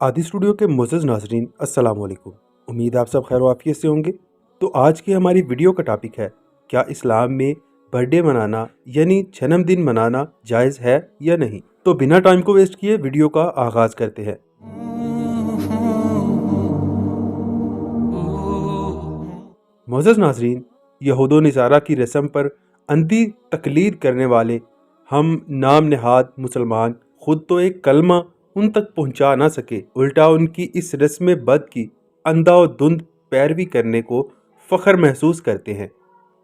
आदि स्टूडियो के मुअज़्ज़ज़ नाज़रीन अस्सलाम वालेकुम। उम्मीद आप सब खैर आफियत से होंगे। तो आज की हमारी वीडियो का टॉपिक है, क्या इस्लाम में बर्थडे मनाना यानी जन्मदिन मनाना जायज़ है या नहीं। तो बिना टाइम को वेस्ट किए वीडियो का आगाज़ करते हैं। मुअज़्ज़ज़ नाज़रीन, यहूद व नसारा की रस्म पर अंधी तकलीद करने वाले हम नाम नहाद मुसलमान खुद तो एक कलमा उन तक पहुंचा ना सके, उल्टा उनकी इस रस्म बद की अंधा और धुंध पैरवी करने को फ़ख्र महसूस करते हैं।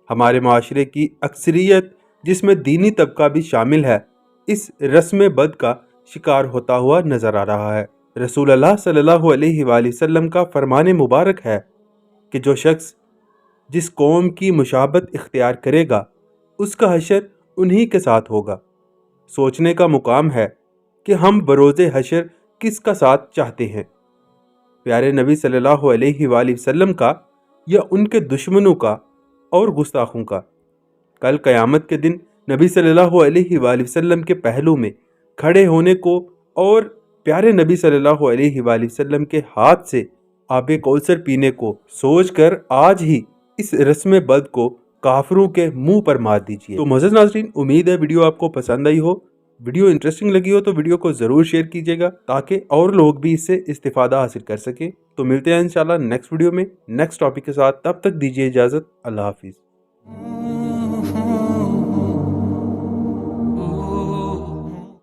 हमारे माशरे की अक्सरियत, जिसमें दीनी तबका भी शामिल है, इस रस्म बद का शिकार होता हुआ नज़र आ रहा है। रसूल अल्लाह सल्लल्लाहु अलैहि वसल्लम का फरमान मुबारक है कि जो शख्स जिस कौम की मुशाबत इख्तियार करेगा उसका हशर उन्हीं के साथ होगा। सोचने का मुकाम है कि हम बरोज़े हशर किसका साथ चाहते हैं, प्यारे नबी सल्लल्लाहु अलैहि वसल्लम का या उनके दुश्मनों का और गुस्ताखों का। कल क़यामत के दिन नबी सल्लल्लाहु अलैहि वसल्लम के पहलू में खड़े होने को और प्यारे नबी सल्लल्लाहु अलैहि वसल्लम के हाथ से आबे कौसर पीने को सोचकर आज ही इस रस्म बद को काफिरों के मुंह पर मार दीजिए। तो मुअज़्ज़ज़ नाज़रीन, उम्मीद है वीडियो आपको पसंद आई हो। वीडियो इंटरेस्टिंग लगी हो तो वीडियो को ज़रूर शेयर कीजिएगा ताकि और लोग भी इससे इस्तिफादा हासिल कर सकें। तो मिलते हैं इंशाल्लाह नेक्स्ट वीडियो में नेक्स्ट टॉपिक के साथ। तब तक दीजिए इजाज़त। अल्लाह हाफिज़।